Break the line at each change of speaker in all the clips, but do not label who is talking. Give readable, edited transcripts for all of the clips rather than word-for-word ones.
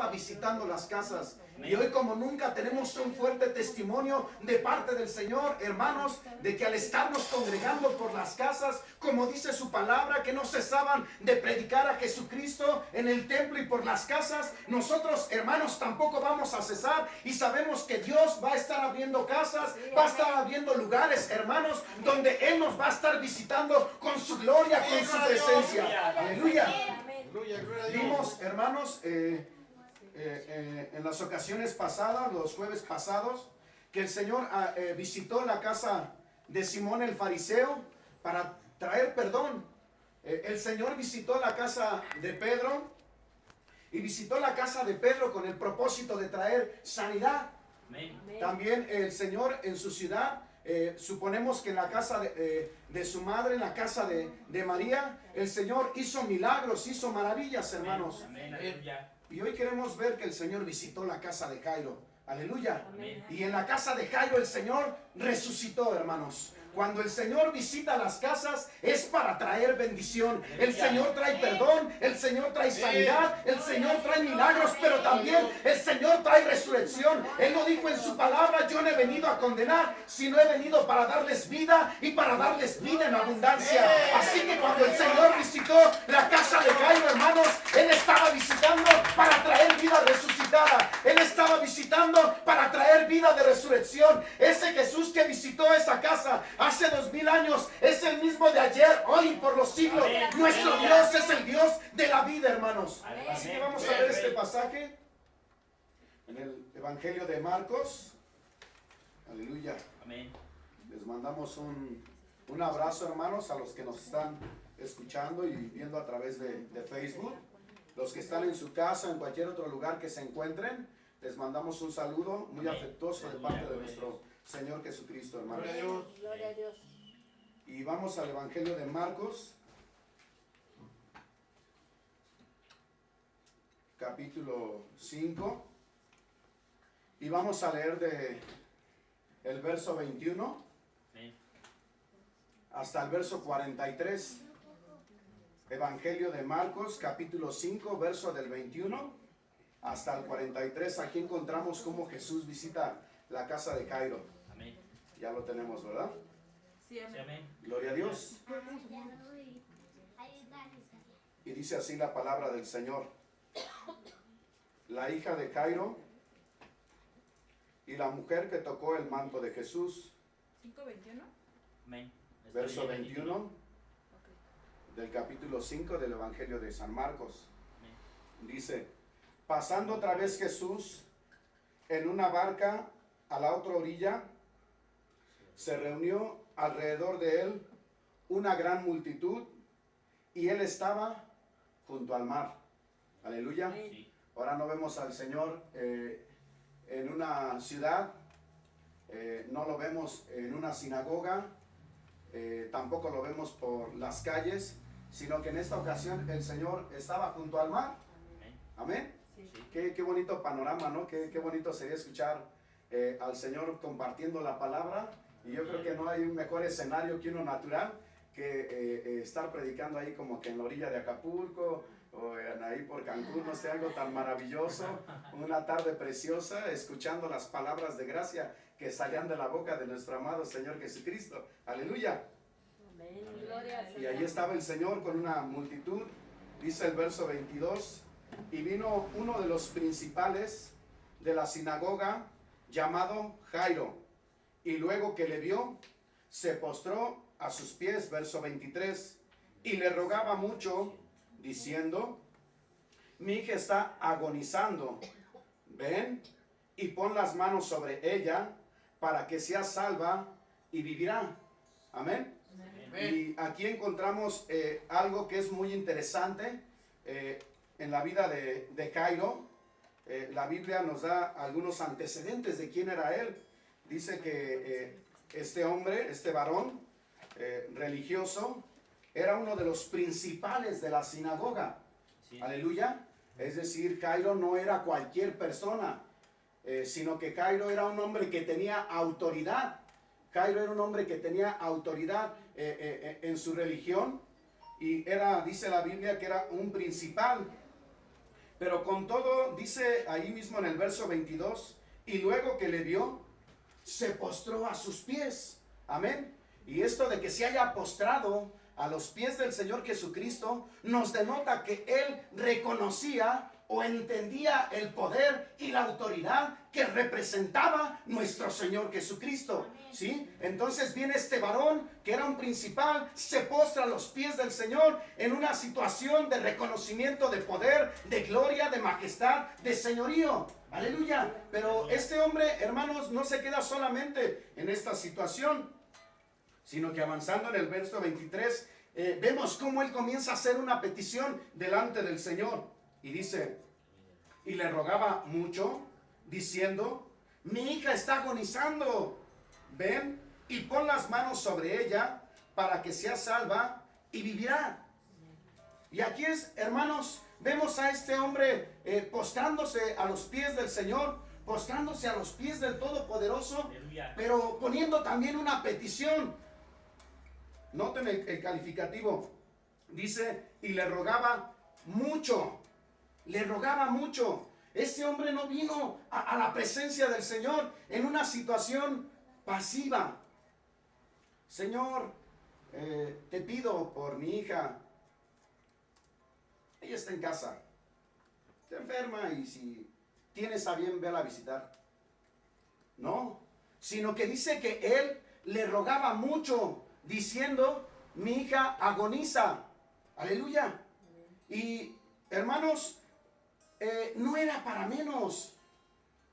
estaba visitando las casas. Y hoy como nunca tenemos un fuerte testimonio de parte del Señor, hermanos, de que al estarnos congregando por las casas, como dice su palabra, que no cesaban de predicar a Jesucristo en el templo y por las casas, nosotros, hermanos, tampoco vamos a cesar, y sabemos que Dios va a estar abriendo casas, va a estar abriendo lugares, hermanos, donde Él nos va a estar visitando con su gloria, con su presencia. Aleluya. Vimos, hermanos, en las ocasiones pasadas, los jueves pasados, que el Señor visitó la casa de Simón el fariseo para traer perdón. El Señor visitó la casa de Pedro y visitó la casa de Pedro con el propósito de traer sanidad. También el Señor en su ciudad, suponemos que en la casa de su madre, en la casa de María, el Señor hizo milagros, hizo maravillas, hermanos. Y hoy queremos ver que el Señor visitó la casa de Jairo. Aleluya. Y en la casa de Jairo el Señor resucitó, hermanos. Cuando el Señor visita las casas es para traer bendición. El Señor trae perdón, el Señor trae sanidad, el Señor trae milagros, pero también el Señor trae resurrección. Él lo dijo en su palabra: yo no he venido a condenar, sino he venido para darles vida y para darles vida en abundancia. Así que cuando el Señor visitó la casa de Jairo, hermanos, Él estaba visitando para traer vida resucitada. Él estaba visitando para traer vida de resurrección. Ese Jesús que visitó esa casa hace 2000 años es el mismo de ayer, hoy y por los siglos. Nuestro Dios es el Dios de la vida, hermanos. Así que vamos a ver este pasaje en el Evangelio de Marcos. Aleluya. Les mandamos un abrazo, hermanos, a los que nos están escuchando y viendo a través de Facebook. Los que están en su casa, en cualquier otro lugar que se encuentren, les mandamos un saludo muy afectuoso de parte de nuestro Señor Jesucristo, hermano.
Gloria a Dios.
Gloria a Dios.
Y vamos al Evangelio de Marcos, capítulo 5. Y vamos a leer de el verso 21 hasta el verso 43. Evangelio de Marcos, capítulo 5, verso del 21 hasta el 43. Aquí encontramos cómo Jesús visita la casa de Jairo.
Amén.
Ya lo tenemos, ¿verdad?
Sí, amén.
Gloria a Dios. Y dice así la palabra del Señor: la hija de Jairo y la mujer que tocó el manto de Jesús.
5:21.
Amén.
Verso 21 del capítulo 5 del Evangelio de San Marcos. Dice: pasando otra vez Jesús en una barca a la otra orilla, se reunió alrededor de él una gran multitud, y él estaba junto al mar. Aleluya.
Sí.
Ahora no vemos al Señor en una ciudad, no lo vemos en una sinagoga, tampoco lo vemos por las calles, sino que en esta ocasión el Señor estaba junto al mar. Amén.
Sí.
Qué bonito panorama, ¿no? Qué bonito sería escuchar al Señor compartiendo la palabra. Y yo creo que no hay un mejor escenario que uno natural que estar predicando ahí como que en la orilla de Acapulco o ahí por Cancún, no sé, algo tan maravilloso, una tarde preciosa, escuchando las palabras de gracia que salían de la boca de nuestro amado Señor Jesucristo. Aleluya.
Amén. Gloria al
Y
Señor.
allí estaba el Señor con una multitud. Dice el verso 22: y vino uno de los principales de la sinagoga, llamado Jairo, y luego que le vio, se postró a sus pies. Verso 23: y le rogaba mucho, diciendo: mi hija está agonizando, ven y pon las manos sobre ella, para que sea salva y vivirá. Amén. Y aquí encontramos algo que es muy interesante en la vida de Jairo. La Biblia nos da algunos antecedentes de quién era él. Dice que este hombre, este varón religioso, era uno de los principales de la sinagoga.
Sí.
Aleluya. Es decir, Jairo no era cualquier persona, sino que Jairo era un hombre que tenía autoridad. Jairo era un hombre que tenía autoridad en su religión, y era, dice la Biblia, que era un principal. Pero con todo, dice ahí mismo en el verso 22, y luego que le vio, se postró a sus pies. Amén. Y esto de que se haya postrado a los pies del Señor Jesucristo nos denota que él reconocía o entendía el poder y la autoridad que representaba nuestro Señor Jesucristo. ¿Sí? Entonces viene este varón que era un principal, se postra a los pies del Señor en una situación de reconocimiento de poder, de gloria, de majestad, de señorío. Aleluya. Pero este hombre, hermanos, no se queda solamente en esta situación, sino que avanzando en el verso 23, vemos cómo él comienza a hacer una petición delante del Señor. Y dice, y le rogaba mucho, diciendo, mi hija está agonizando, ven y pon las manos sobre ella para que sea salva y vivirá. Y aquí es, hermanos, vemos a este hombre postrándose a los pies del Señor, postrándose a los pies del Todopoderoso, pero poniendo también una petición. Noten el calificativo. Dice, y le rogaba mucho. Le rogaba mucho. Este hombre no vino a la presencia del Señor en una situación pasiva. Señor, te pido por mi hija. Ella está en casa. Está enferma y si tienes a bien, vela a visitar. No, sino que dice que él le rogaba mucho, diciendo, mi hija agoniza. Aleluya. Y hermanos, no era para menos.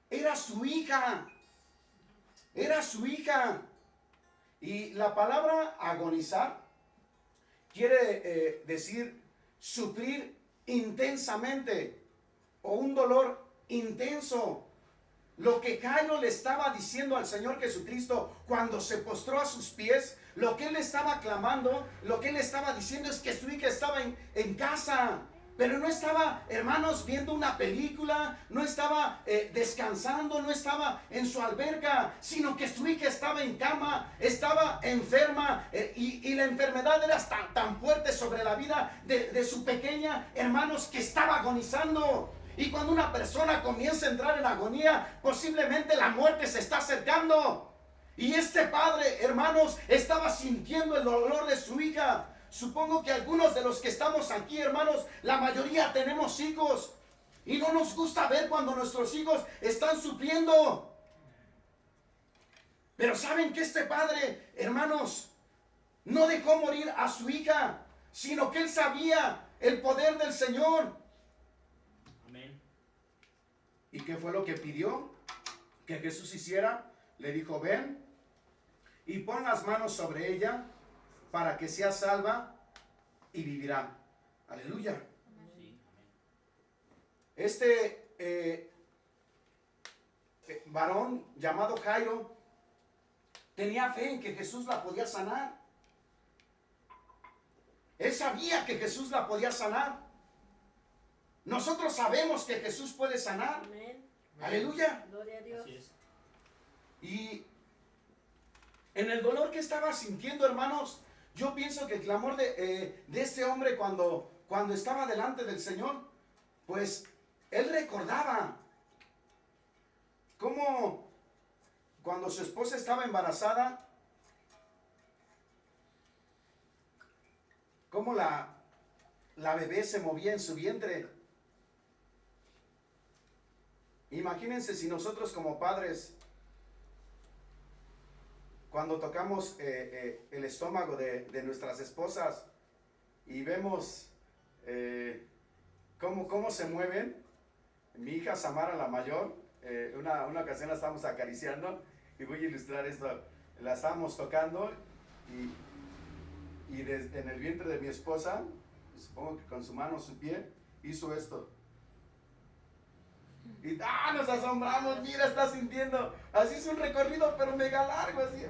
Era su hija. Era su hija. Y la palabra agonizar quiere decir sufrir intensamente o un dolor intenso. Lo que Jairo le estaba diciendo al Señor Jesucristo cuando se postró a sus pies, lo que él estaba clamando, lo que él estaba diciendo es que su hija estaba en casa. Pero no estaba, hermanos, viendo una película, no estaba descansando, no estaba en su alberca, sino que su hija estaba en cama, estaba enferma y la enfermedad era tan fuerte sobre la vida de su pequeña, hermanos, que estaba agonizando. Y cuando una persona comienza a entrar en agonía, posiblemente la muerte se está acercando. Y este padre, hermanos, estaba sintiendo el dolor de su hija. Supongo que algunos de los que estamos aquí, hermanos, la mayoría tenemos hijos. Y no nos gusta ver cuando nuestros hijos están sufriendo. Pero saben que este padre, hermanos, no dejó morir a su hija, sino que él sabía el poder del Señor. Amén. ¿Y qué fue lo que pidió que Jesús hiciera? Le dijo, ven y pon las manos sobre ella para que sea salva y vivirá. Aleluya. Sí, este varón llamado Jairo tenía fe en que Jesús la podía sanar. Él sabía que Jesús la podía sanar. Nosotros sabemos que Jesús puede sanar. Amén. Aleluya.
Gloria a Dios.
Y en el dolor que estaba sintiendo, hermanos, yo pienso que el clamor de este hombre cuando estaba delante del Señor, pues él recordaba cómo cuando su esposa estaba embarazada, cómo la bebé se movía en su vientre. Imagínense si nosotros como padres, cuando tocamos el estómago de nuestras esposas y vemos cómo se mueven. Mi hija Samara, la mayor, una ocasión la estábamos acariciando, y voy a ilustrar esto. La estábamos tocando y en el vientre de mi esposa, supongo que con su mano, su pie, hizo esto. Y nos asombramos, mira, está sintiendo. Así es un recorrido, pero mega largo, así,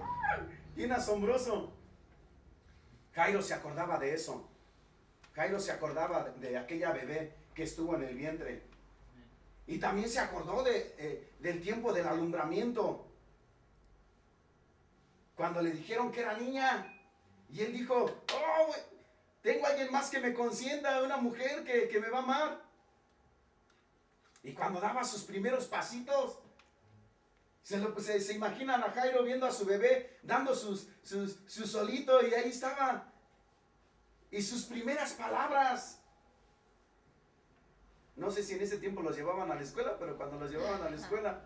bien asombroso. Jairo se acordaba de eso. Jairo se acordaba de aquella bebé que estuvo en el vientre. Y también se acordó del tiempo del alumbramiento. Cuando le dijeron que era niña. Y él dijo, tengo a alguien más que me consienta, una mujer que me va a amar. Y cuando daba sus primeros pasitos, se imaginan a Jairo viendo a su bebé dando su solito, y ahí estaba. Y sus primeras palabras. No sé si en ese tiempo los llevaban a la escuela, pero cuando los llevaban a la escuela.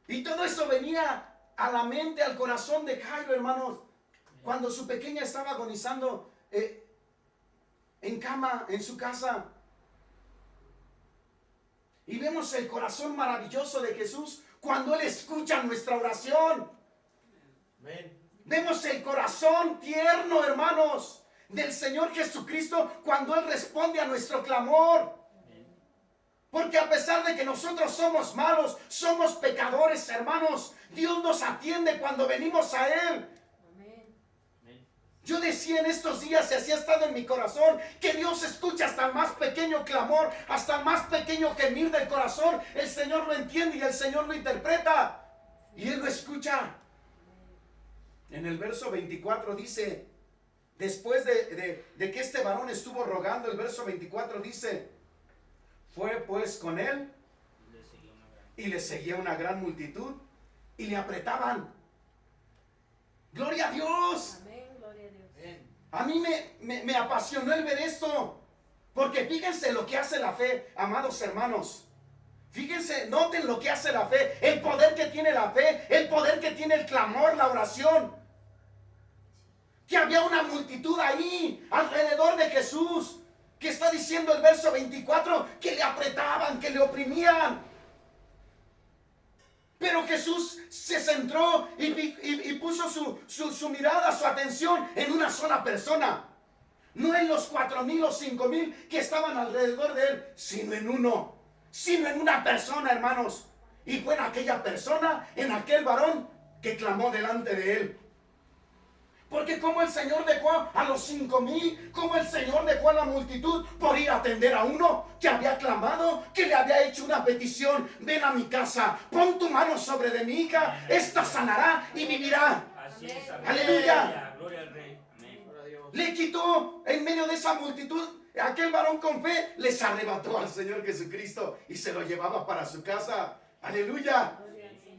Y todo eso venía a la mente, al corazón de Jairo, hermanos. Cuando su pequeña estaba agonizando en cama, en su casa. Y vemos el corazón maravilloso de Jesús cuando Él escucha nuestra oración. Vemos el corazón tierno, hermanos, del Señor Jesucristo cuando Él responde a nuestro clamor. Porque a pesar de que nosotros somos malos, somos pecadores, hermanos, Dios nos atiende cuando venimos a Él. Yo decía en estos días, y así ha estado en mi corazón, que Dios escucha hasta el más pequeño clamor, hasta el más pequeño gemir del corazón. El Señor lo entiende y el Señor lo interpreta. Y Él lo escucha. En el verso 24 dice, después de que este varón estuvo rogando, el verso 24 dice, fue pues con él y le seguía una gran multitud y le apretaban. ¡Gloria a Dios! A mí me apasionó el ver esto, porque fíjense lo que hace la fe, amados hermanos. Fíjense, noten lo que hace la fe, el poder que tiene la fe, el poder que tiene el clamor, la oración. Que había una multitud ahí, alrededor de Jesús, que está diciendo el verso 24, que le apretaban, que le oprimían. Pero Jesús se centró y puso su mirada, su atención en una sola persona. No en los 4,000 o 5,000 que estaban alrededor de Él, sino en uno. Sino en una persona, hermanos. Y fue en aquella persona, en aquel varón que clamó delante de Él. Porque como el Señor dejó a los 5,000, como el Señor dejó a la multitud por ir a atender a uno que había clamado, que le había hecho una petición. Ven a mi casa, pon tu mano sobre de mi hija, esta sanará y vivirá.
Así es,
Aleluya.
Gloria al Rey. Amén.
Le quitó en medio de esa multitud, aquel varón con fe les arrebató al Señor Jesucristo y se lo llevaba para su casa. Aleluya.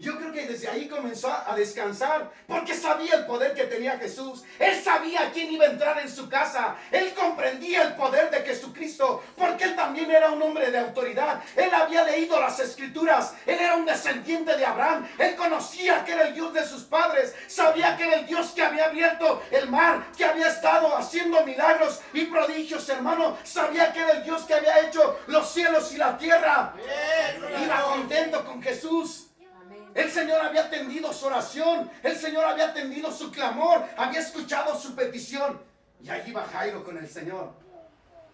Yo creo que desde ahí comenzó a descansar, porque sabía el poder que tenía Jesús. Él sabía quién iba a entrar en su casa. Él comprendía el poder de Jesucristo, porque él también era un hombre de autoridad. Él había leído las Escrituras. Él era un descendiente de Abraham. Él conocía que era el Dios de sus padres. Sabía que era el Dios que había abierto el mar, que había estado haciendo milagros y prodigios, hermano. Sabía que era el Dios que había hecho los cielos y la tierra. Iba contento con Jesús. El Señor había atendido su oración, el Señor había atendido su clamor, había escuchado su petición. Y allí va Jairo con el Señor,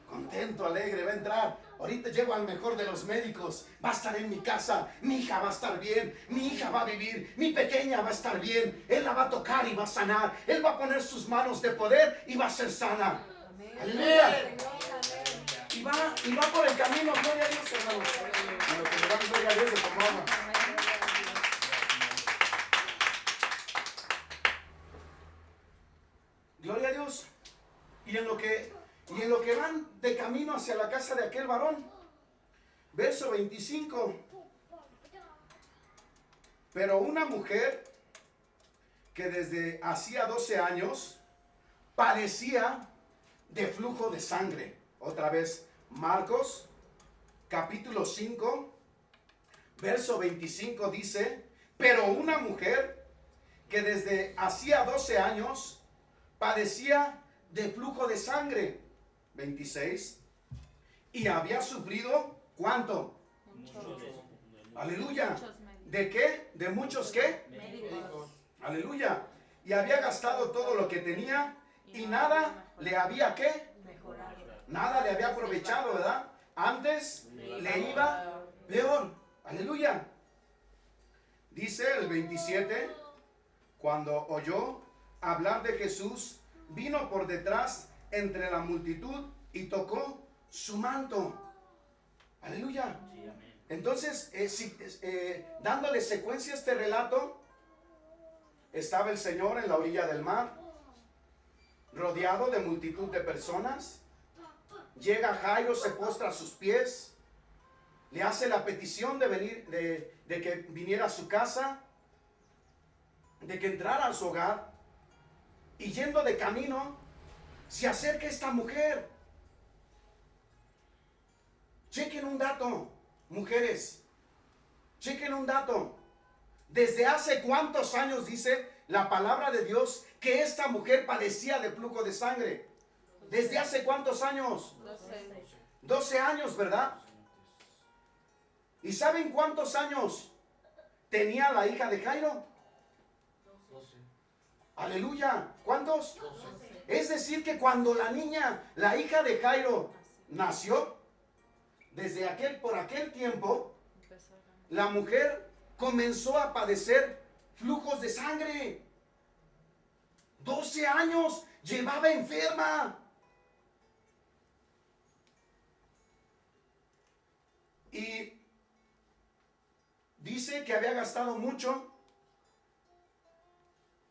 contento, alegre, va a entrar. Ahorita llego al mejor de los médicos, va a estar en mi casa, mi hija va a estar bien, mi hija va a vivir, mi pequeña va a estar bien. Él la va a tocar y va a sanar, Él va a poner sus manos de poder y va a ser sana. Aleluya. Y va por el camino, gloria a Dios, hermanos. A lo que le damos gloria a Dios de tomar. Gloria a Dios. Y en lo que van de camino hacia la casa de aquel varón, verso 25. Pero una mujer que desde hacía 12 años padecía de flujo de sangre. Otra vez, Marcos, capítulo 5, verso 25 dice, pero una mujer que desde hacía 12 años padecía de flujo de sangre, 26, y había sufrido, ¿cuánto? Aleluya. ¿De qué? ¿De muchos qué?
Médicos.
Aleluya. Y había gastado todo lo que tenía y nada le había ¿qué? Nada le había aprovechado, ¿verdad? Antes le iba peor. Aleluya. Dice el 27, cuando oyó hablar de Jesús, vino por detrás entre la multitud y tocó su manto. Aleluya. Entonces, dándole secuencia a este relato, estaba el Señor en la orilla del mar, rodeado de multitud de personas, llega Jairo, se postra a sus pies, le hace la petición de venir, de que viniera a su casa, de que entrara a su hogar, y yendo de camino, se acerca esta mujer. Chequen un dato, mujeres, chequen un dato. ¿Desde hace cuántos años dice la palabra de Dios que esta mujer padecía de flujo de sangre? ¿Desde hace cuántos años? 12 años, ¿verdad? ¿Y saben cuántos años tenía la hija de Jairo?
12.
Aleluya. ¿Cuántos? 12. Es decir que cuando la niña, la hija de Jairo, nació, por aquel tiempo, la mujer comenzó a padecer flujos de sangre. 12 años llevaba enferma. Y dice que había gastado mucho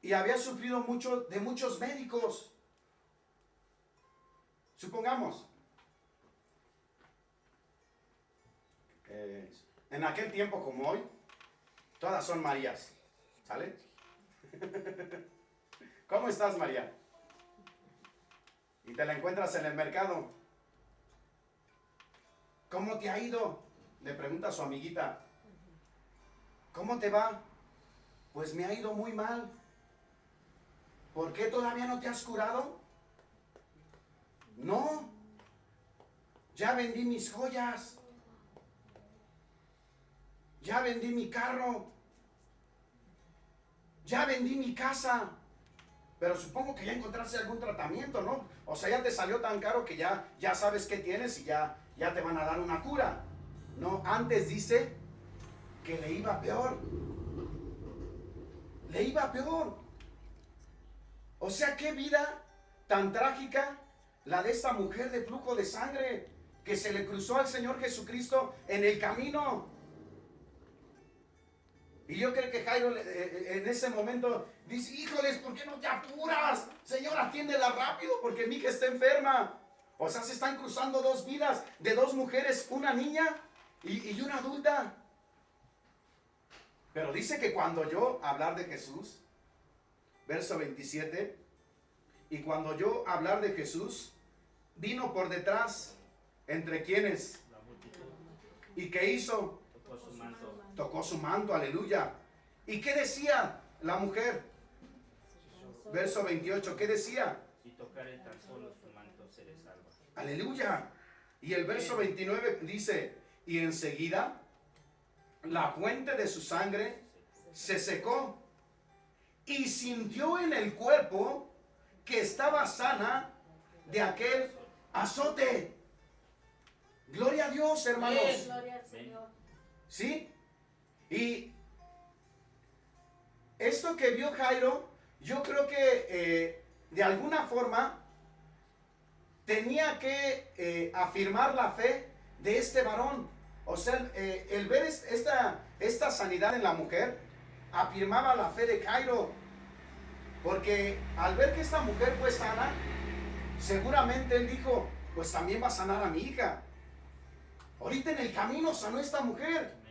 y había sufrido mucho de muchos médicos. Supongamos, en aquel tiempo como hoy, todas son Marías, ¿sale? ¿Cómo estás, María? Y te la encuentras en el mercado. ¿Cómo te ha ido? Le pregunta a su amiguita. ¿Cómo te va? Pues me ha ido muy mal. ¿Por qué todavía no te has curado? No. Ya vendí mis joyas. Ya vendí mi carro. Ya vendí mi casa. Pero supongo que ya encontraste algún tratamiento, ¿no? O sea, ya te salió tan caro que ya sabes qué tienes y ya te van a dar una cura. No, antes dice que le iba peor. Le iba peor. O sea, qué vida tan trágica la de esta mujer de flujo de sangre que se le cruzó al Señor Jesucristo en el camino. Y yo creo que Jairo en ese momento dice, híjoles, ¿por qué no te apuras? Señor, atiéndela rápido porque mi hija está enferma. O sea, se están cruzando dos vidas de dos mujeres, una niña y una adulta. Pero dice que cuando oyó hablar de Jesús, verso 27, y cuando oyó hablar de Jesús, vino por detrás, ¿entre quiénes?
La multitud.
¿Y qué hizo?
Tocó su manto.
Tocó su manto, aleluya. ¿Y qué decía la mujer? Verso 28, ¿qué decía?
Si tocare tan solo su manto, seré salva.
Aleluya. Y el verso 29 dice, y enseguida la fuente de su sangre se secó y sintió en el cuerpo que estaba sana de aquel azote. Gloria a Dios, hermanos.
Gloria al Señor.
¿Sí? Y esto que vio Jairo, yo creo que de alguna forma tenía que afirmar la fe de este varón. O sea, el ver esta sanidad en la mujer afirmaba la fe de Jairo. Porque al ver que esta mujer fue sana, seguramente él dijo, pues también va a sanar a mi hija. Ahorita en el camino sanó esta mujer.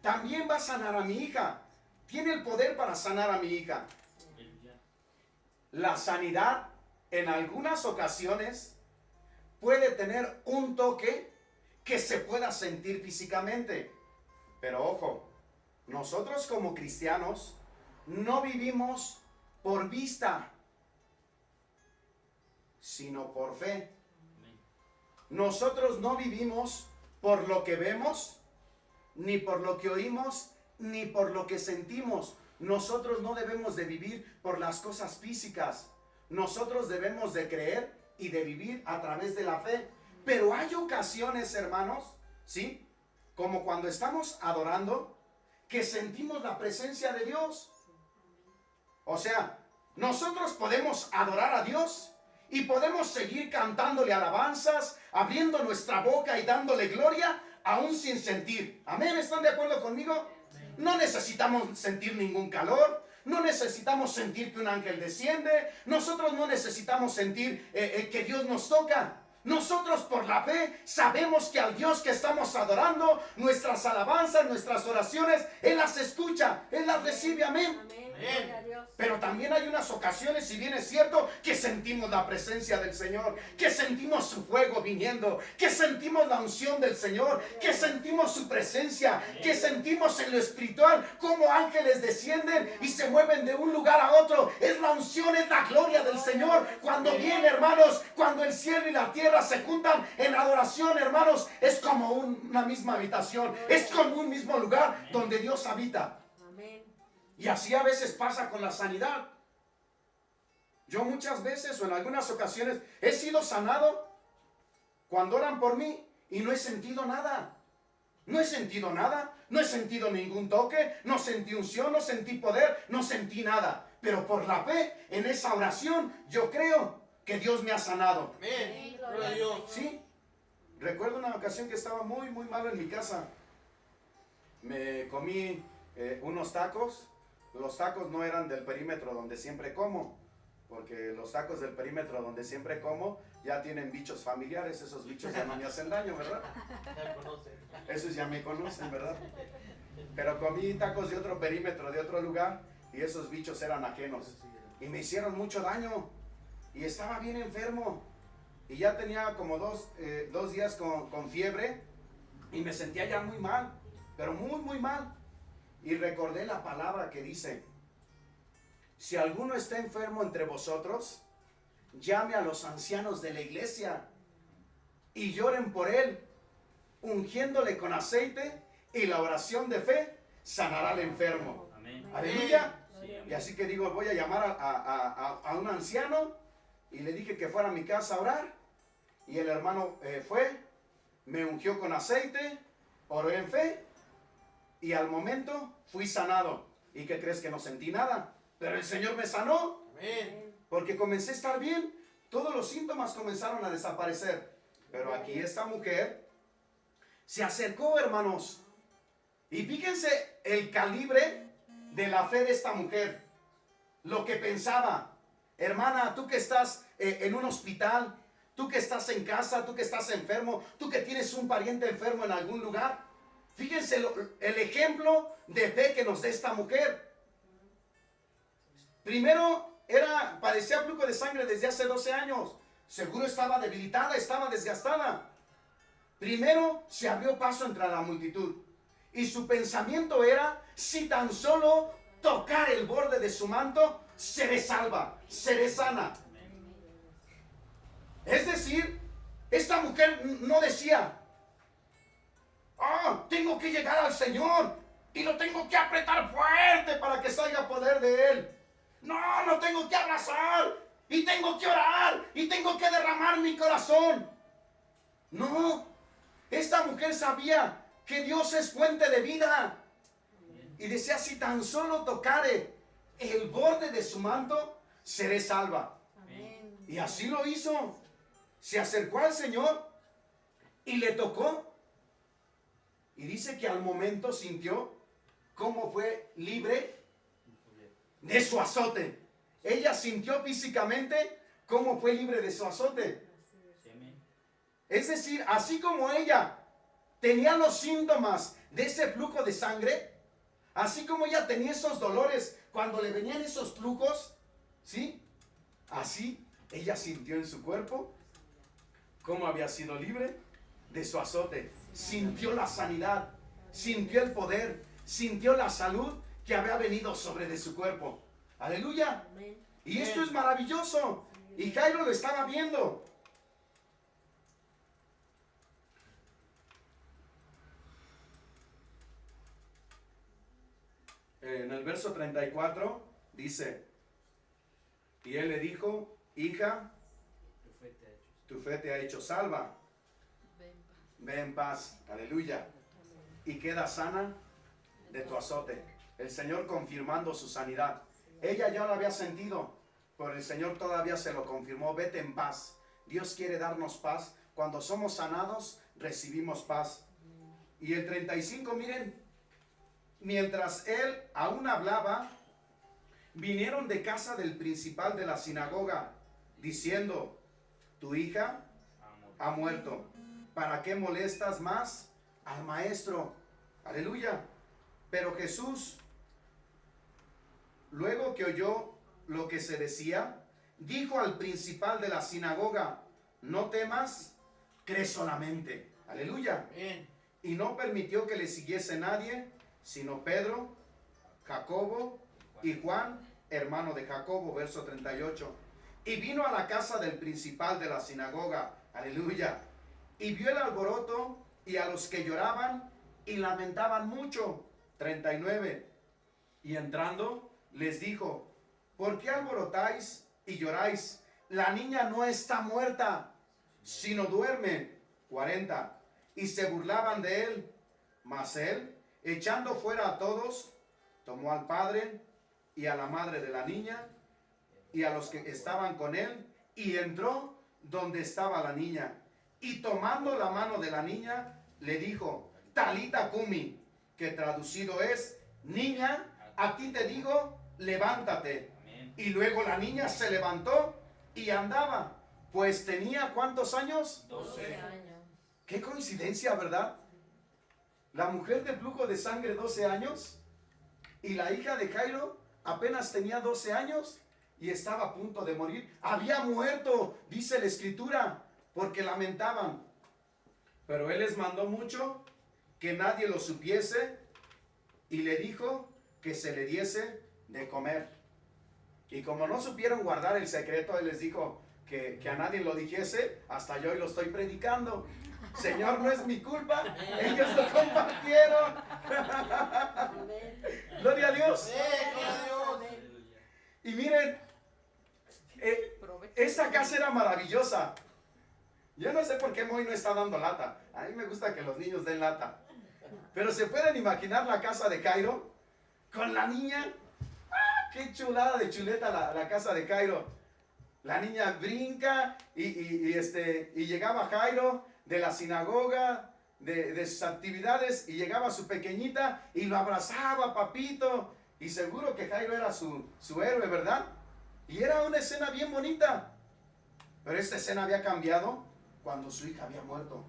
También va a sanar a mi hija. Tiene el poder para sanar a mi hija. La sanidad en algunas ocasiones puede tener un toque que se pueda sentir físicamente. Pero ojo, nosotros como cristianos no vivimos por vista, sino por fe. Nosotros no vivimos por lo que vemos, ni por lo que oímos, ni por lo que sentimos. Nosotros no debemos de vivir por las cosas físicas. Nosotros debemos de creer y de vivir a través de la fe. Pero hay ocasiones, hermanos, ¿sí? Como cuando estamos adorando, que sentimos la presencia de Dios. O sea, nosotros podemos adorar a Dios y podemos seguir cantándole alabanzas, abriendo nuestra boca y dándole gloria, aún sin sentir. Amén, ¿están de acuerdo conmigo? No necesitamos sentir ningún calor, no necesitamos sentir que un ángel desciende, nosotros no necesitamos sentir que Dios nos toca. Nosotros por la fe sabemos que al Dios que estamos adorando, nuestras alabanzas, nuestras oraciones, Él las escucha, Él las recibe, amén.
Amén. Gloria a Dios.
Pero también hay unas ocasiones, si bien es cierto, que sentimos la presencia del Señor, que sentimos su fuego viniendo, que sentimos la unción del Señor, que sentimos su presencia, que sentimos en lo espiritual como ángeles descienden y se mueven de un lugar a otro. Es la unción, es la gloria del Señor. Cuando viene, hermanos, cuando el cielo y la tierra se juntan en adoración, hermanos, es como una misma habitación, es como un mismo lugar donde Dios habita.
Amén.
Y así a veces pasa con la sanidad. Yo muchas veces o en algunas ocasiones he sido sanado cuando oran por mí y no he sentido nada. No he sentido nada, no he sentido ningún toque, no sentí unción, no sentí poder, no sentí nada. Pero por la fe en esa oración yo creo que Dios me ha sanado.
Amén. Gloria a Dios.
Sí, recuerdo una ocasión que estaba muy malo en mi casa. Me comí unos tacos. Los tacos no eran del perímetro donde siempre como, porque los tacos del perímetro donde siempre como ya tienen bichos familiares. Esos bichos ya no me hacen daño, ¿verdad? Esos ya me conocen, ¿verdad? Pero comí tacos de otro perímetro, de otro lugar, y esos bichos eran ajenos y me hicieron mucho daño y estaba bien enfermo. Y ya tenía como dos días con fiebre y me sentía ya muy mal, pero muy mal. Y recordé la palabra que dice: si alguno está enfermo entre vosotros, llame a los ancianos de la iglesia y lloren por él, ungiéndole con aceite, y la oración de fe sanará al enfermo.
Amén.
Aleluya.
Sí, amén.
Y así que digo, voy a llamar a un anciano, y le dije que fuera a mi casa a orar. Y el hermano fue, me ungió con aceite, oró en fe, y al momento fui sanado. ¿Y qué crees? Que no sentí nada, pero el Señor me sanó.
Amén.
Porque comencé a estar bien, todos los síntomas comenzaron a desaparecer. Pero aquí esta mujer se acercó, hermanos, y fíjense el calibre de la fe de esta mujer. Lo que pensaba, hermana, tú que estás en un hospital, tú que estás en casa, tú que estás enfermo, tú que tienes un pariente enfermo en algún lugar. Fíjense el ejemplo de fe que nos da esta mujer. Primero, padecía flujo de sangre desde hace 12 años. Seguro estaba debilitada, estaba desgastada. Primero se abrió paso entre la multitud. Y su pensamiento era: si tan solo tocar el borde de su manto, seré salva, seré sana. Es decir, esta mujer no decía: tengo que llegar al Señor y lo tengo que apretar fuerte para que salga poder de Él. No tengo que abrazar y tengo que orar y tengo que derramar mi corazón. No, esta mujer sabía que Dios es fuente de vida y decía: si tan solo tocare el borde de su manto, seré salva.
Amén.
Y así lo hizo. Se acercó al Señor y le tocó. Y dice que al momento sintió cómo fue libre de su azote. Ella sintió físicamente cómo fue libre de su azote.
Sí, amén.
Es decir, así como ella tenía los síntomas de ese flujo de sangre, así como ella tenía esos dolores cuando le venían esos flujos, ¿sí? Así ella sintió en su cuerpo cómo había sido libre de su azote. Sintió la sanidad, sintió el poder, sintió la salud que había venido sobre de su cuerpo. Aleluya.
Amén.
Y esto es maravilloso. Y Jairo lo estaba viendo. En el verso 34 dice: y él le dijo: hija, tu fe te ha hecho salva. Ve en paz. Aleluya. Y queda sana de tu azote. El Señor confirmando su sanidad. Ella ya lo había sentido, pero el Señor todavía se lo confirmó. Vete en paz. Dios quiere darnos paz. Cuando somos sanados, recibimos paz. Y el 35, miren, mientras él aún hablaba, vinieron de casa del principal de la sinagoga, diciendo: tu hija ha muerto. ¿Para qué molestas más al maestro? Aleluya. Pero Jesús, luego que oyó lo que se decía, dijo al principal de la sinagoga: no temas, cree solamente. Aleluya. Y no permitió que le siguiese nadie, sino Pedro, Jacobo y Juan, hermano de Jacobo. Verso 38. Y vino a la casa del principal de la sinagoga. Aleluya. Y vio el alboroto y a los que lloraban y lamentaban mucho. 39. Y entrando les dijo: ¿por qué alborotáis y lloráis? La niña no está muerta, sino duerme. 40. Y se burlaban de él. Mas él, echando fuera a todos, tomó al padre y a la madre de la niña y a los que estaban con él, y entró donde estaba la niña. Y tomando la mano de la niña, le dijo: Talita cumi, que traducido es: niña, a ti te digo, levántate.
Amén.
Y luego la niña se levantó y andaba, pues tenía ¿cuántos años?
12.
años.
Qué coincidencia, ¿verdad? La mujer de flujo de sangre 12 años y la hija de Jairo apenas tenía 12 años y estaba a punto de morir. Había muerto, dice la escritura, porque lamentaban. Pero él les mandó mucho que nadie lo supiese y le dijo que se le diese de comer. Y como no supieron guardar el secreto, él les dijo que a nadie lo dijese. Hasta yo hoy lo estoy predicando. Señor, no es mi culpa, ellos lo compartieron.
Amén.
Gloria a Dios.
Amén.
Y miren, esta casa era maravillosa. Yo no sé por qué Moy no está dando lata. A mí me gusta que los niños den lata. Pero se pueden imaginar la casa de Cairo con la niña. ¡Ah, qué chulada de chuleta la casa de Cairo! La niña brinca y llegaba Jairo de la sinagoga, de sus actividades, y llegaba su pequeñita y lo abrazaba, papito. Y seguro que Jairo era su héroe, ¿verdad? Y era una escena bien bonita. Pero esta escena había cambiado cuando su hija había muerto.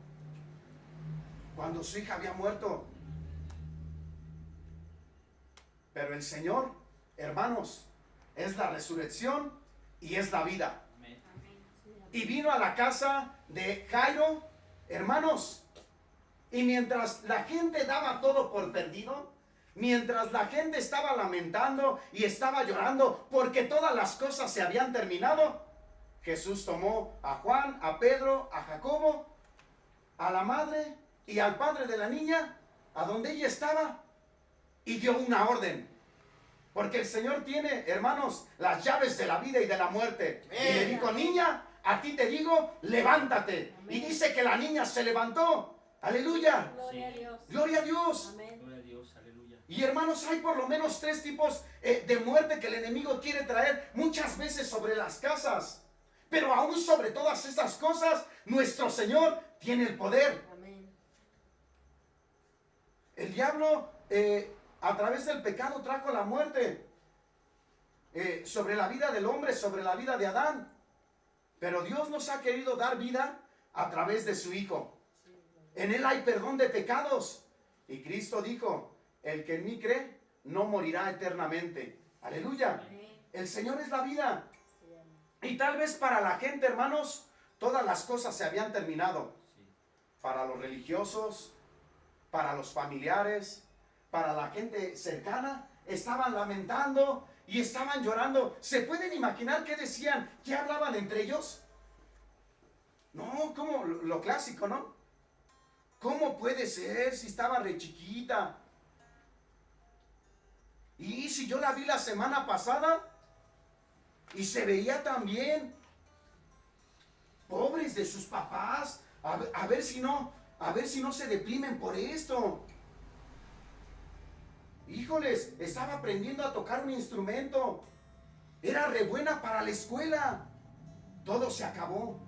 Cuando su hija había muerto. Pero el Señor, hermanos, es la resurrección y es la vida.
Amén.
Y vino a la casa de Jairo, hermanos, y mientras la gente daba todo por perdido, mientras la gente estaba lamentando y estaba llorando porque todas las cosas se habían terminado, Jesús tomó a Juan, a Pedro, a Jacobo, a la madre y al padre de la niña, a donde ella estaba, y dio una orden. Porque el Señor tiene, hermanos, las llaves de la vida y de la muerte. Y le dijo: niña, a ti te digo, levántate.
Amén.
Y dice que la niña se levantó. Aleluya.
Gloria a Dios.
Gloria a Dios.
Amén.
Gloria a Dios, aleluya.
Y hermanos, hay por lo menos 3 tipos de muerte que el enemigo quiere traer muchas veces sobre las casas. Pero aún sobre todas estas cosas, nuestro Señor tiene el poder.
Amén.
El diablo, a través del pecado, trajo la muerte sobre la vida del hombre, sobre la vida de Adán. Pero Dios nos ha querido dar vida a través de su Hijo. En Él hay perdón de pecados. Y Cristo dijo: el que en mí cree no morirá eternamente. Aleluya.
Amén.
El Señor es la vida.
Sí, amén.
Y tal vez para la gente, hermanos, todas las cosas se habían terminado.
Sí.
Para los religiosos, para los familiares, para la gente cercana, estaban lamentando y estaban llorando. ¿Se pueden imaginar qué decían? ¿Qué hablaban entre ellos? No, como lo clásico, ¿no? ¿Cómo puede ser si estaba re chiquita? Y si yo la vi la semana pasada y se veía tan bien. Pobres de sus papás, a ver si no se deprimen por esto. Híjoles, estaba aprendiendo a tocar un instrumento. Era re buena para la escuela. Todo se acabó.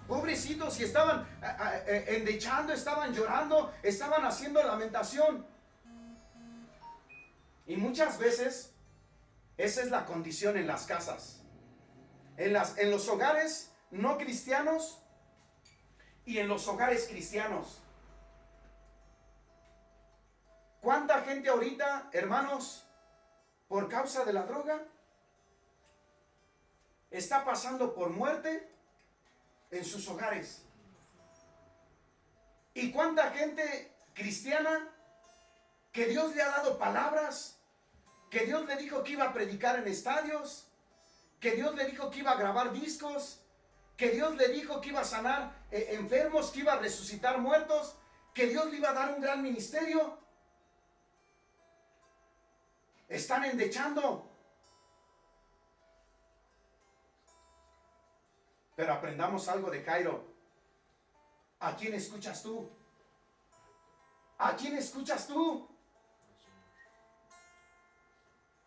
Pobrecitos, y estaban endechando, estaban llorando, estaban haciendo lamentación. Y muchas veces esa es la condición en las casas. En los hogares no cristianos, y en los hogares cristianos. ¿Cuánta gente ahorita, hermanos, por causa de la droga, está pasando por muerte en sus hogares? ¿Y cuánta gente cristiana que Dios le ha dado palabras, que Dios le dijo que iba a predicar en estadios, que Dios le dijo que iba a grabar discos, que Dios le dijo que iba a sanar enfermos, que iba a resucitar muertos, que Dios le iba a dar un gran ministerio? Están endechando. Pero aprendamos algo de Jairo. ¿A quién escuchas tú? ¿A quién escuchas tú?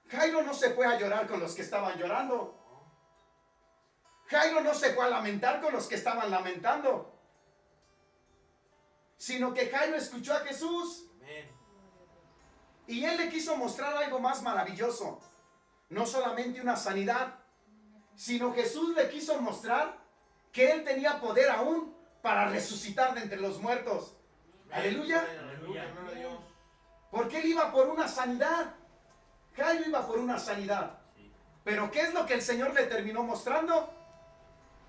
Jairo no se fue a llorar con los que estaban llorando. Jairo no se fue a lamentar con los que estaban lamentando. Sino que Jairo escuchó a Jesús.
Amén.
Y él le quiso mostrar algo más maravilloso. No solamente una sanidad, sino Jesús le quiso mostrar que él tenía poder aún para resucitar de entre los muertos. Aleluya.
Aleluya. Gloria a Dios.
Porque él iba por una sanidad. Jairo iba por una sanidad. Pero ¿qué es lo que el Señor le terminó mostrando?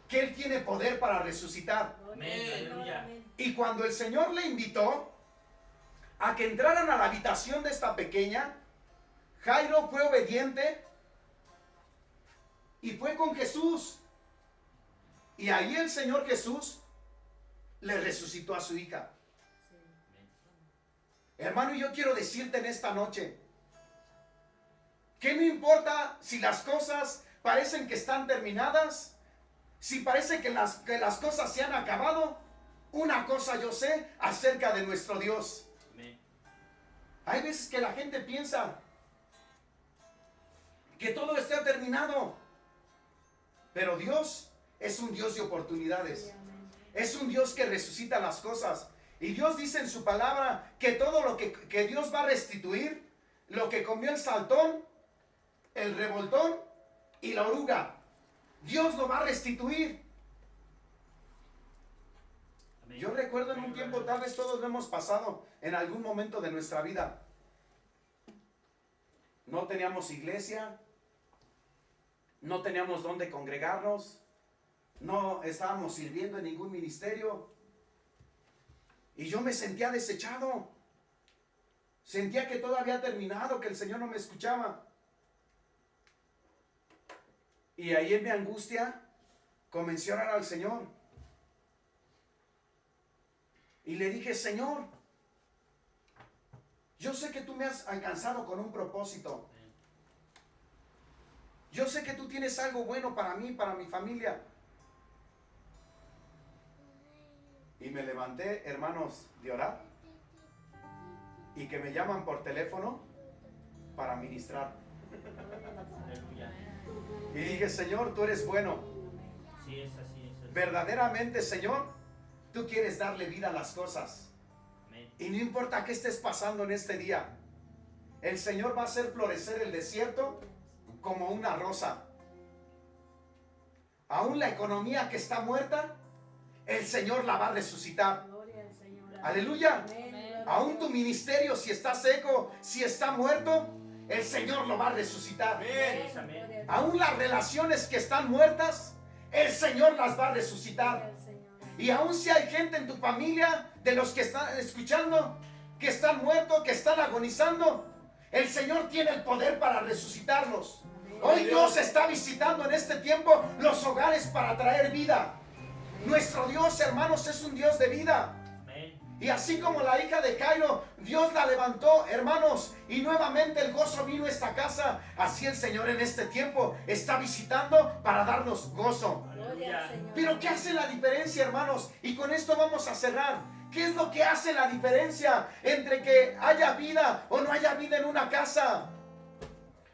Que él tiene poder para resucitar.
Amén. Aleluya.
Y cuando el Señor le invitó a que entraran a la habitación de esta pequeña, Jairo fue obediente y fue con Jesús. Y ahí el Señor Jesús le resucitó a su hija. Hermano, yo quiero decirte en esta noche que no importa si las cosas parecen que están terminadas, si parece que las cosas se han acabado. Una cosa yo sé acerca de nuestro Dios.
Amén.
Hay veces que la gente piensa que todo está terminado, pero Dios es un Dios de oportunidades. Es un Dios que resucita las cosas. Y Dios dice en su palabra que todo lo que Dios va a restituir, lo que comió el saltón, el revoltón y la oruga, Dios lo va a restituir.
Amén.
Yo recuerdo en un tiempo, tal vez todos lo hemos pasado en algún momento de nuestra vida. No teníamos iglesia, no teníamos dónde congregarnos, no estábamos sirviendo en ningún ministerio. Y yo me sentía desechado. Sentía que todo había terminado, que el Señor no me escuchaba. Y ahí en mi angustia comencé a orar al Señor. Y le dije: Señor, yo sé que tú me has alcanzado con un propósito. Yo sé que tú tienes algo bueno para mí, para mi familia. Y me levanté, hermanos, de orar. Y que me llaman por teléfono para ministrar.
Aleluya.
Y dije: Señor, tú eres bueno.
Sí, es así. Es así.
Verdaderamente, Señor, tú quieres darle vida a las cosas.
Amén.
Y no importa qué estés pasando en este día, el Señor va a hacer florecer el desierto como una rosa. Aún la economía que está muerta, el Señor la va a resucitar. Aleluya. Aún tu ministerio, si está seco, si está muerto, el Señor lo va a resucitar.
Sí, amén.
Aún las relaciones que están muertas, el Señor las va a resucitar. Y aún si hay gente en tu familia, de los que están escuchando, que están muertos, que están agonizando, el Señor tiene el poder para resucitarlos. Hoy Dios está visitando en este tiempo los hogares para traer vida. Nuestro Dios, hermanos, es un Dios de vida.
Amén.
Y así como la hija de Jairo, Dios la levantó, hermanos, y nuevamente el gozo vino a esta casa. Así el Señor en este tiempo está visitando para darnos gozo.
Aleluya.
Pero ¿qué hace la diferencia, hermanos? Y con esto vamos a cerrar. ¿Qué es lo que hace la diferencia entre que haya vida o no haya vida en una casa?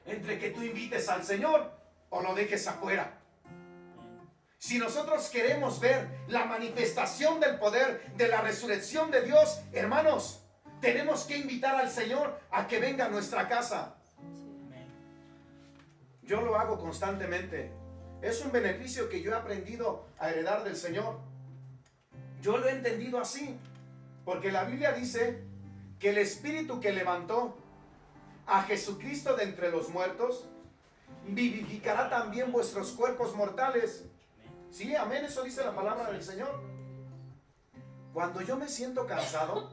Entre que tú invites al Señor o lo dejes afuera. Si nosotros queremos ver la manifestación del poder de la resurrección de Dios, hermanos, tenemos que invitar al Señor a que venga a nuestra casa.
Amén.
Yo lo hago constantemente. Es un beneficio que yo he aprendido a heredar del Señor. Yo lo he entendido así, porque la Biblia dice que el Espíritu que levantó a Jesucristo de entre los muertos vivificará también vuestros cuerpos mortales. Sí, amén, eso dice la palabra del Señor. Cuando yo me siento cansado,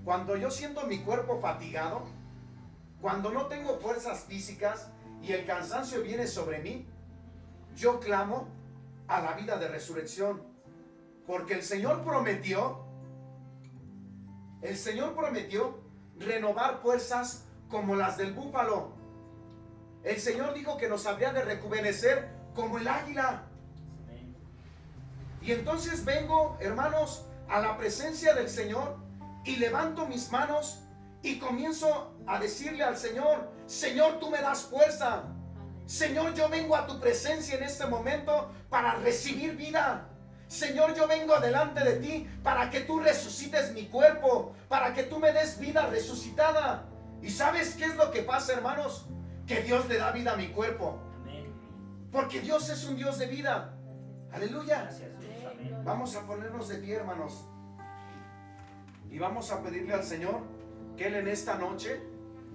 cuando yo siento mi cuerpo fatigado, cuando no tengo fuerzas físicas y el cansancio viene sobre mí, yo clamo a la vida de resurrección, porque el Señor prometió renovar fuerzas como las del búfalo. El Señor dijo que nos habría de rejuvenecer como el águila. Y entonces vengo, hermanos, a la presencia del Señor y levanto mis manos y comienzo a decirle al Señor: Señor, tú me das fuerza. Señor, yo vengo a tu presencia en este momento para recibir vida. Señor, yo vengo delante de ti para que tú resucites mi cuerpo, para que tú me des vida resucitada. ¿Y sabes qué es lo que pasa, hermanos? Que Dios le da vida a mi cuerpo. Porque Dios es un Dios de vida. Aleluya. Vamos a ponernos de pie, hermanos. Y vamos a pedirle al Señor que Él en esta noche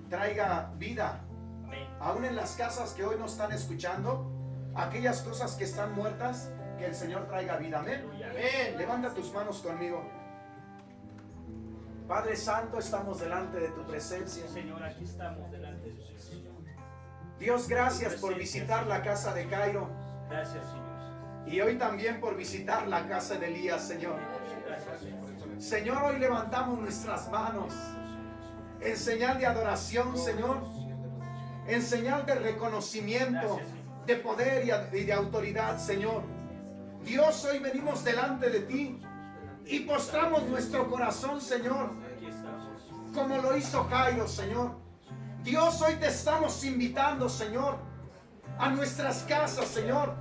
traiga vida. Aún en las casas que hoy nos están escuchando, aquellas cosas que están muertas, que el Señor traiga vida. Amén. Amén. Levanta tus manos conmigo. Padre Santo, estamos delante de tu presencia.
Señor, aquí estamos delante de tu presencia.
Dios, gracias por visitar la casa de Cairo.
Gracias, Señor.
Y hoy también por visitar la casa de Elías, Señor.
Gracias, Señor.
Señor, hoy levantamos nuestras manos en señal de adoración, Señor, en señal de reconocimiento, de poder y de autoridad, Señor. Dios, hoy venimos delante de ti y postramos nuestro corazón, Señor, como lo hizo Jairo, Señor. Dios, hoy te estamos invitando, Señor, a nuestras casas, Señor.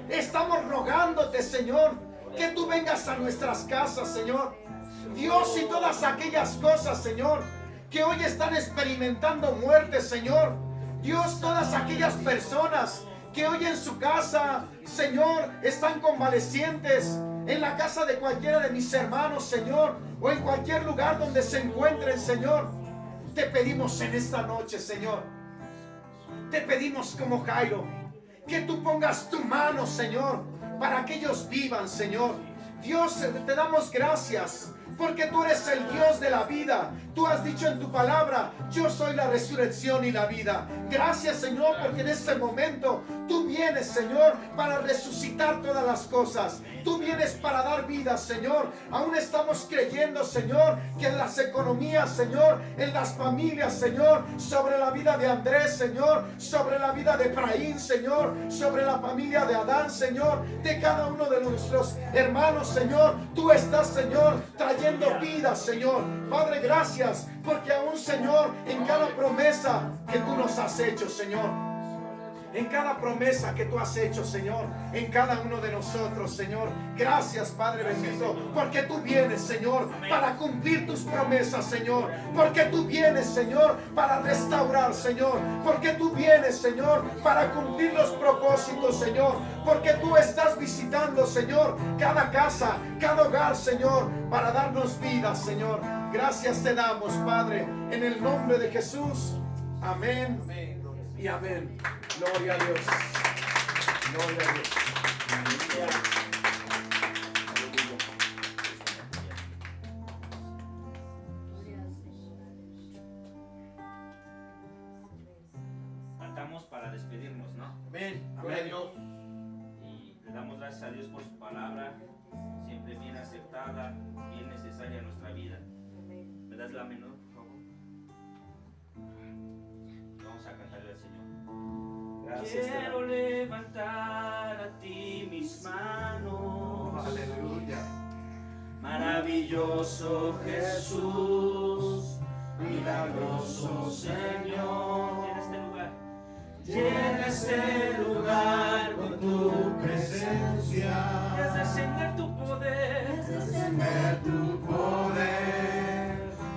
Estamos rogándote, Señor, que tú vengas a nuestras casas, Señor. Dios, y todas aquellas cosas, Señor, que hoy están experimentando muerte, Señor. Dios, todas aquellas personas que hoy en su casa, Señor, están convalecientes, en la casa de cualquiera de mis hermanos, Señor, o en cualquier lugar donde se encuentren, Señor, te pedimos en esta noche, Señor, te pedimos como Jairo, que tú pongas tu mano, Señor, para que ellos vivan, Señor. Dios, te damos gracias, porque tú eres el Dios de la vida. Tú has dicho en tu palabra: yo soy la resurrección y la vida. Gracias, Señor, porque en este momento tú vienes, Señor, para resucitar todas las cosas. Tú vienes para dar vida, Señor. Aún estamos creyendo, Señor, que en las economías, Señor, en las familias, Señor, sobre la vida de Andrés, Señor, sobre la vida de Efraín, Señor, sobre la familia de Adán, Señor, de cada uno de nuestros hermanos, Señor, tú estás, Señor, trayendo vida, Señor. Padre, gracias, porque aún, Señor, en cada promesa que tú nos has hecho, Señor, en cada promesa que tú has hecho, Señor, en cada uno de nosotros, Señor. Gracias, Padre bendito, porque tú vienes, Señor, para cumplir tus promesas, Señor. Porque tú vienes, Señor, para restaurar, Señor. Porque tú vienes, Señor, para cumplir los propósitos, Señor. Porque tú estás visitando, Señor, cada casa, cada hogar, Señor, para darnos vida, Señor. Gracias te damos, Padre, en el nombre de Jesús. Amén. Y amén. Gloria a Dios. Gloria a Dios.
Cantamos para despedirnos, ¿no?
Amén. Gloria a Dios.
Y le damos gracias a Dios por su palabra, siempre bien aceptada, bien necesaria en nuestra vida. ¿Me das la menor, por favor? Vamos a cantarle al Señor.
Gracias.
Quiero levantar a ti mis manos.
Aleluya.
Maravilloso Jesús, milagroso Señor. Llena este lugar con tu presencia. Haz descender tu poder.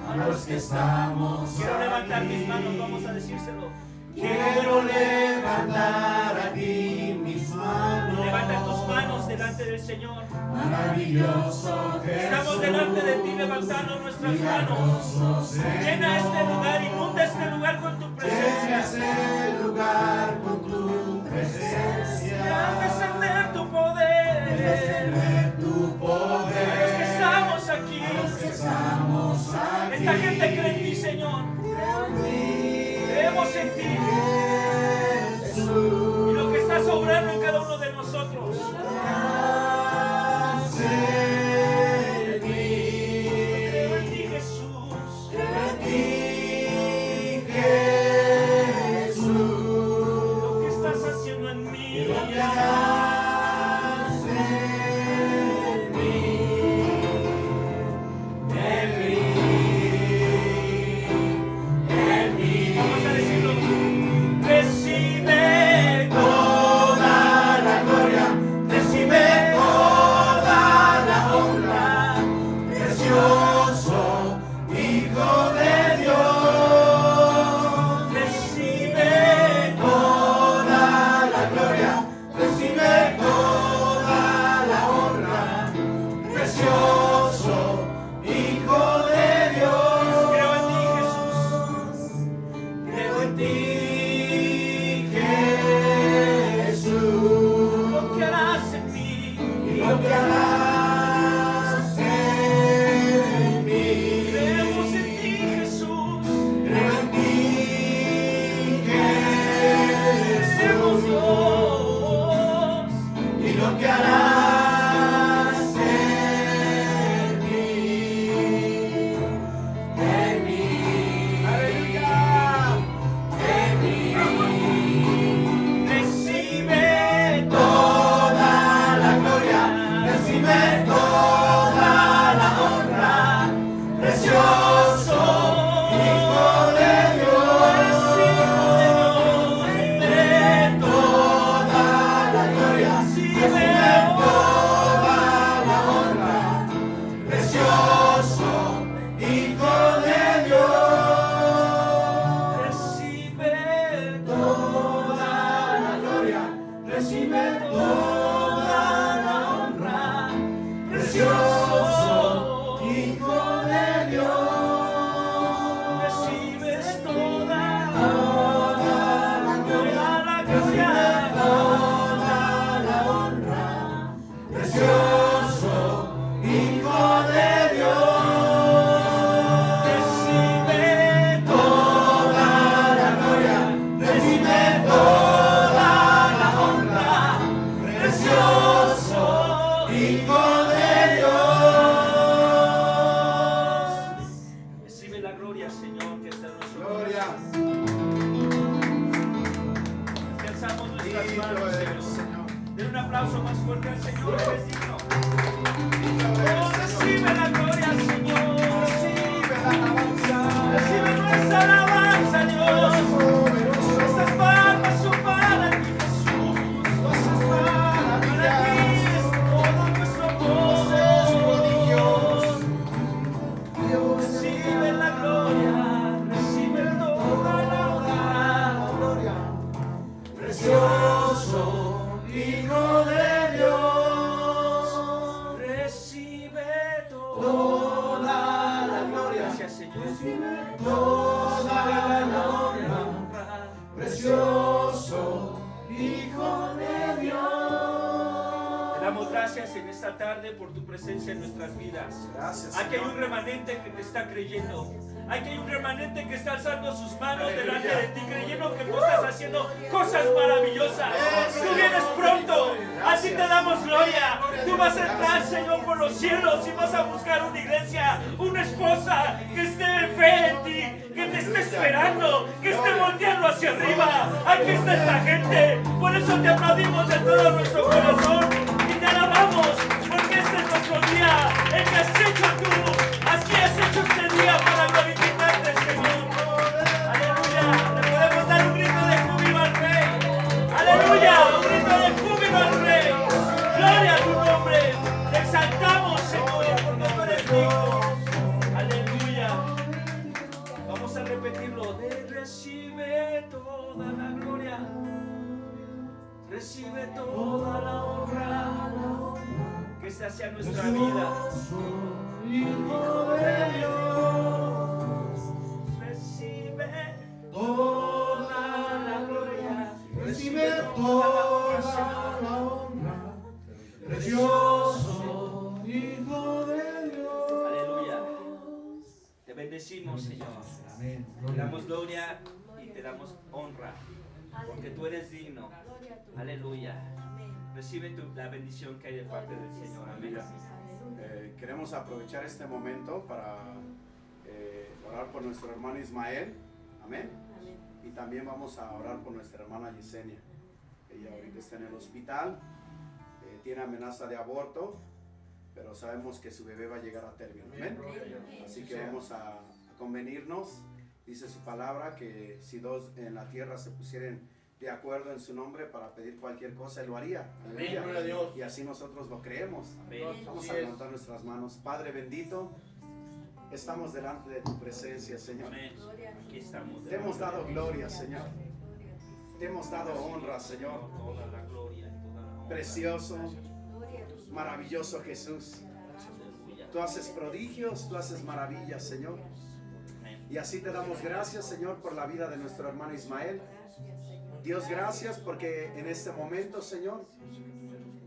A los que estamos
Quiero levantar
aquí.
mis manos, vamos a decírselo.
Quiero levantar a ti mis manos.
Levanta tus tus manos delante del Señor.
Maravilloso Jesús.
Estamos delante de ti levantando nuestras manos. Llena este lugar, inunda este lugar con tu
Llena
presencia.
ese lugar con tu presencia.
Haz descender tu poder.
Descender tu poder.
Los que estamos aquí.
Los que estamos aquí.
Esta gente cree en ti, Señor. Creemos en ti.
Jesús.
Y lo que estás obrando en cada uno de nosotros. Creo en ti, Jesús. Lo que estás haciendo en mí. Vamos a decirlo. Recibe
Toda la gloria, recibe toda la honra, precioso Hijo de Dios.
Recibe
Toda la gloria, recibe toda la honra, precioso Hijo de Dios.
Creo en ti, Jesús.
Creo en ti, Jesús.
Lo que harás en mí.
Y lo que harás en mí.
Creemos en ti, Jesús.
Creo en ti,
Creemos,
Jesús.
Dios.
Y lo que harás en mí. En mí.
Aleluya.
En mí.
Recibe
Toda la gloria, recibe toda la honra, precioso Hijo de Dios. Recibe toda la gloria, recibe toda la honra, precioso Hijo de Dios.
Recibe
Toda la gloria, recibe toda la honra, precioso Hijo de Dios.
recibes toda
Toda la gloria,
la
recibe
gloria.
toda la honra, precioso Hijo de Dios.
Recibe
Toda la gloria, recibe toda la honra, precioso Hijo de Dios.
Recibe la gloria, Señor, que está en nosotros.
Gloria.
Alzamos nuestras
Bendito
manos,
eres,
Señor.
Señor.
Den un aplauso más fuerte al Señor. Eres digno.
Bendito
Oh,
eres, Señor.
recibe la gloria, Señor.
Recibe la alabanza.
Recibe nuestra alabanza, Dios.
Poderoso.
Estas palmas son para ti, Jesús.
Cosas
Para ti
maravillas.
es todo nuestro
Dios prodigios.
amor.
Dios
Recibe la gloria, recibe toda la honra.
gloria.
Precioso Hijo de Dios.
Recibe
Toda la gloria.
Gracias, Señor.
Toda la honra, precioso Hijo de Dios.
Te damos gracias en esta tarde por tu presencia en nuestras vidas.
Gracias.
Aquí hay un remanente que te está creyendo. Aquí hay un remanente que está alzando sus manos
Aleluya.
delante de ti, creyendo que tú estás haciendo cosas maravillosas. Tú vienes pronto. A ti te damos gloria. Tú vas a entrar, Señor, por los cielos y vas a buscar una iglesia, una esposa que esté de fe en ti, que te esté esperando, que esté volteando hacia arriba. Aquí está esta gente. Por eso te aplaudimos de todo nuestro corazón y te alabamos, porque este es nuestro día, el que has hecho tú. Así has hecho este día para glorificarte, Señor. Aleluya. Le podemos dar un grito de júbilo al Rey. Aleluya. Un grito de júbilo al Rey. Gloria a tu nombre. Te exaltamos, Señor, porque tú eres digno. Aleluya. Vamos a repetirlo. Recibe toda la gloria. Recibe toda la honra, que esta sea nuestra vida.
Hijo de Dios,
Recibe
toda la gloria, recibe toda la honra, precioso Hijo de Dios.
Aleluya. Te bendecimos, Señor.
Amén.
Te damos gloria y te damos honra, porque tú eres digno. Aleluya. Recibe la bendición que hay de parte del Señor. Amén.
Queremos aprovechar este momento para orar por nuestro hermano Ismael. Amén. Y también vamos a orar por nuestra hermana Yesenia. Ella ahorita está en el hospital, tiene amenaza de aborto, pero sabemos que su bebé va a llegar a término. Amén. Así que vamos a convenirnos. Dice su palabra que si dos en la tierra se pusieran de acuerdo en su nombre para pedir cualquier cosa, Él lo haría.
Amén, gloria a Dios.
Y así nosotros lo creemos.
Amén.
Vamos a levantar nuestras manos. Padre bendito, estamos delante de tu presencia, Señor.
Amén. Aquí estamos.
Te hemos dado gloria, Señor. Te hemos dado honra, Señor.
Toda la gloria y toda la honra.
Precioso, maravilloso Jesús.
Aleluya.
Tú haces prodigios, tú haces maravillas, Señor.
Amén.
Y así te damos gracias, Señor, por la vida de nuestro hermano Ismael. Dios, gracias porque en este momento, Señor,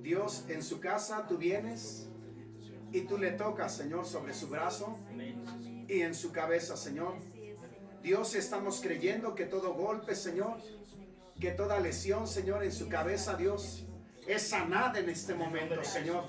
Dios, en su casa tú vienes y tú le tocas, Señor, sobre su brazo
Amén.
y en su cabeza, Señor. Dios, estamos creyendo que todo golpe, Señor, que toda lesión, Señor, en su cabeza, Dios, es sanada en este momento, Señor.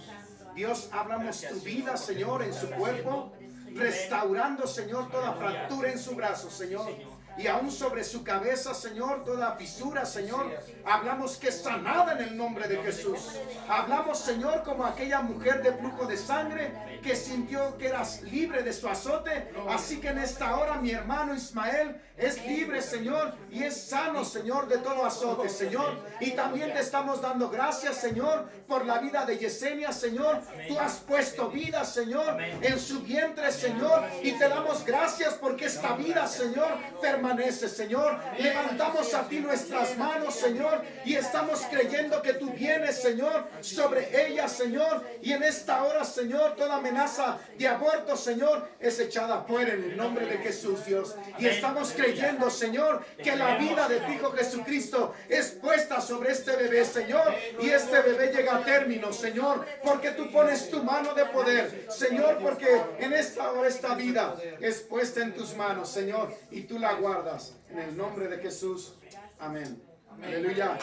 Dios, hablamos tu vida, Señor, en su cuerpo, restaurando, Señor, toda fractura en su brazo, Señor. Y aún sobre su cabeza, Señor, toda fisura, Señor, hablamos que es sanada en el nombre de Jesús. Hablamos, Señor, como aquella mujer de flujo de sangre que sintió que eras libre de su azote. Así que en esta hora mi hermano Ismael es libre, Señor, y es sano, Señor, de todo azote, Señor. Y también te estamos dando gracias, Señor, por la vida de Yesenia, Señor. Tú has puesto vida, Señor, en su vientre, Señor, y te damos gracias porque esta vida, Señor, permanece, Señor. Levantamos a ti nuestras manos, Señor, y estamos creyendo que tú vienes, Señor, sobre ella, Señor. Y en esta hora, Señor, toda amenaza de aborto, Señor, es echada fuera en el nombre de Jesús, Dios. Y estamos creyendo, Señor, que la vida de tu Hijo Jesucristo es puesta sobre este bebé, Señor, y este bebé llega a término, Señor, porque tú pones tu mano de poder, Señor, porque en esta hora esta vida es puesta en tus manos, Señor, y tú la guardas en el nombre de Jesús. Amén. Aleluya.